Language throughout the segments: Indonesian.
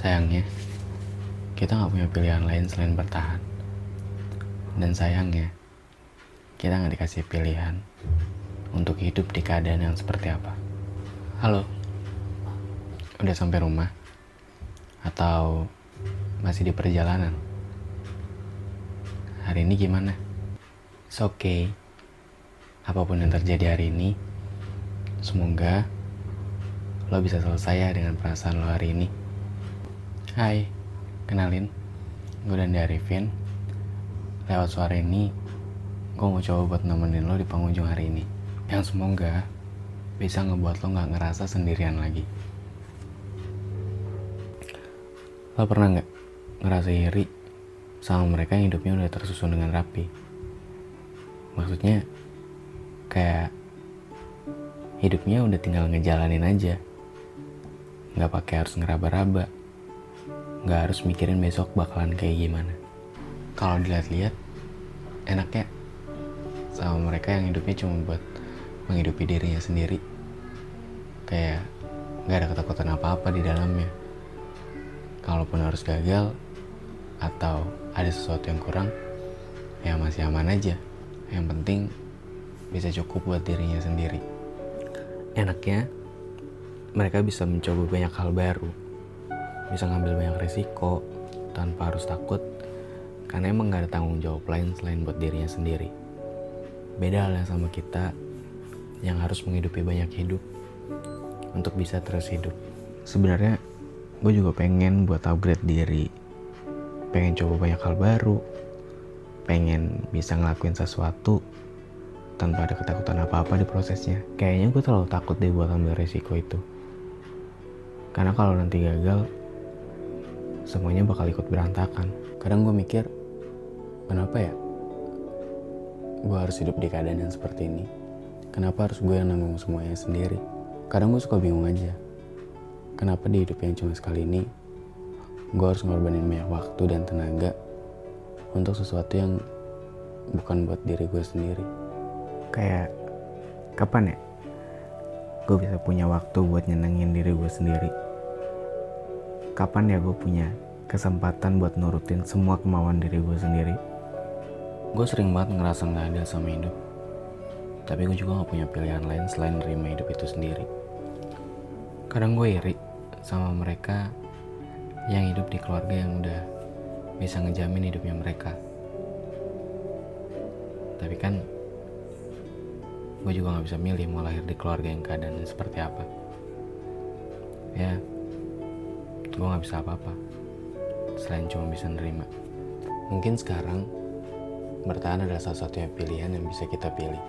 Sayangnya, kita nggak punya pilihan lain selain bertahan. Dan sayangnya, kita nggak dikasih pilihan untuk hidup di keadaan yang seperti apa. Halo, udah sampai rumah? Atau masih di perjalanan? Hari ini gimana? It's okay. Apapun yang terjadi hari ini, semoga lo bisa selesai ya dengan perasaan lo hari ini. Hai, kenalin, gue Dandi Arifin. Lewat suara ini, gue mau coba buat nemenin lo di penghujung hari ini, yang semoga bisa ngebuat lo gak ngerasa sendirian lagi. Lo pernah gak ngerasa iri sama mereka yang hidupnya udah tersusun dengan rapi? Maksudnya kayak hidupnya udah tinggal ngejalanin aja, gak pakai harus ngeraba-raba, gak harus mikirin besok bakalan kayak gimana. Kalau dilihat-lihat, enaknya sama mereka yang hidupnya cuma buat menghidupi dirinya sendiri. Kayak gak ada ketakutan apa-apa di dalamnya. Kalaupun harus gagal atau ada sesuatu yang kurang, ya masih aman aja. Yang penting bisa cukup buat dirinya sendiri. Enaknya mereka bisa mencoba banyak hal baru, bisa ngambil banyak risiko tanpa harus takut, karena emang gak ada tanggung jawab lain selain buat dirinya sendiri. Beda halnya sama kita yang harus menghidupi banyak hidup untuk bisa terus hidup. Sebenarnya gue juga pengen buat upgrade diri, pengen coba banyak hal baru, pengen bisa ngelakuin sesuatu tanpa ada ketakutan apa-apa di prosesnya. Kayaknya gue terlalu takut deh buat ambil resiko itu, karena kalau nanti gagal, semuanya bakal ikut berantakan. Kadang gue mikir, kenapa ya gue harus hidup di keadaan yang seperti ini? Kenapa harus gue yang nanggung semuanya sendiri? Kadang gue suka bingung aja, kenapa di hidup yang cuma sekali ini gue harus ngorbanin banyak waktu dan tenaga untuk sesuatu yang bukan buat diri gue sendiri. Kayak kapan ya gue bisa punya waktu buat nyenengin diri gue sendiri? Kapan ya gue punya kesempatan buat nurutin semua kemauan diri gue sendiri? Gue sering banget ngerasa gak adil sama hidup, tapi gue juga gak punya pilihan lain selain nerima hidup itu sendiri. Kadang gue iri sama mereka yang hidup di keluarga yang udah bisa ngejamin hidupnya mereka. Tapi kan gue juga gak bisa milih mau lahir di keluarga yang keadaannya seperti apa. Ya, gue gak bisa apa-apa selain cuma bisa nerima. Mungkin sekarang bertahan adalah salah-satunya pilihan yang bisa kita pilih,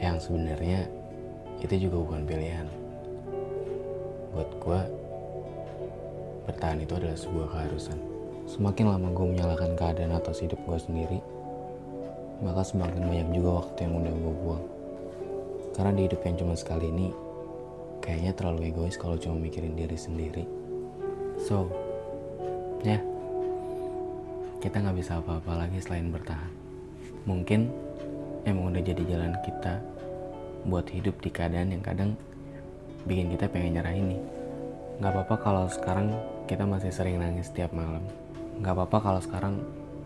yang sebenarnya itu juga bukan pilihan. Buat gue, bertahan itu adalah sebuah keharusan. Semakin lama gue menyalahkan keadaan atas hidup gue sendiri, maka semakin banyak juga waktu yang udah gue buang. Karena di hidup yang cuma sekali ini, kayaknya terlalu egois kalau cuma mikirin diri sendiri. So, ya, kita gak bisa apa-apa lagi selain bertahan. Mungkin emang udah jadi jalan kita buat hidup di keadaan yang kadang bikin kita pengen nyerah ini. Gak apa-apa kalau sekarang kita masih sering nangis setiap malam. Gak apa-apa kalau sekarang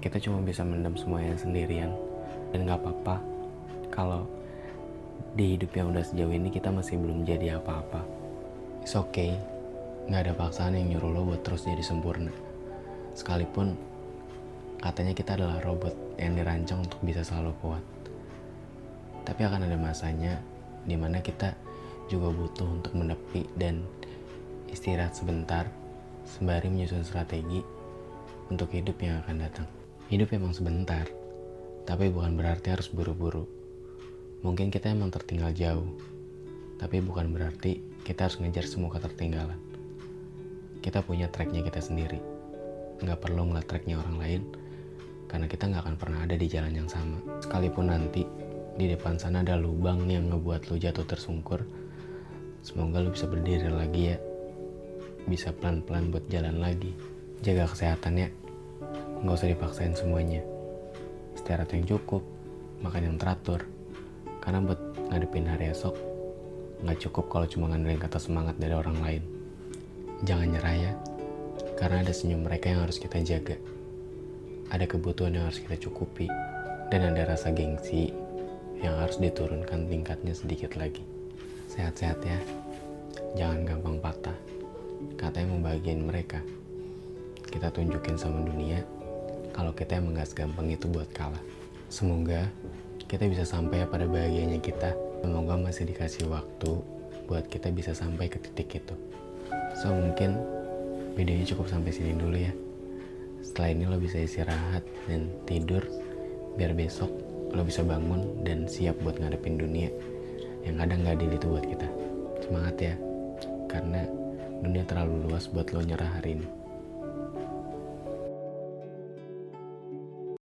kita cuma bisa mendam semuanya sendirian. Dan gak apa-apa kalau di hidup yang udah sejauh ini kita masih belum jadi apa-apa. It's okay, gak ada paksaan yang nyuruh lo buat terus jadi sempurna. Sekalipun katanya kita adalah robot yang dirancang untuk bisa selalu kuat. Tapi akan ada masanya dimana kita juga butuh untuk menepi dan istirahat sebentar, sembari menyusun strategi untuk hidup yang akan datang. Hidup emang sebentar, tapi bukan berarti harus buru-buru. Mungkin kita emang tertinggal jauh, tapi bukan berarti kita harus ngejar semua ketertinggalan. Kita punya tracknya kita sendiri. Gak perlu ngeliat tracknya orang lain, karena kita gak akan pernah ada di jalan yang sama. Sekalipun nanti di depan sana ada lubang yang ngebuat lo jatuh tersungkur, semoga lo bisa berdiri lagi ya, bisa pelan-pelan buat jalan lagi. Jaga kesehatan ya, gak usah dipaksain semuanya. Istirahat yang cukup, makan yang teratur, karena buat ngadepin hari esok gak cukup kalau cuma ngandelin kata semangat dari orang lain. Jangan nyerah ya, Karena ada senyum mereka yang harus kita jaga, ada kebutuhan yang harus kita cukupi, dan ada rasa gengsi yang harus diturunkan tingkatnya sedikit lagi. Sehat-sehat ya, jangan gampang patah. Katanya mau bahagiain mereka, kita tunjukin sama dunia kalau kita emang gak segampang itu buat kalah. Semoga kita bisa sampai pada bahagianya kita. Semoga masih dikasih waktu buat kita bisa sampai ke titik itu. So mungkin videonya cukup sampai sini dulu ya. Setelah ini lo bisa istirahat dan tidur, biar besok lo bisa bangun dan siap buat ngadepin dunia yang kadang gak adil itu buat kita. Semangat ya, karena dunia terlalu luas buat lo nyerah hari ini.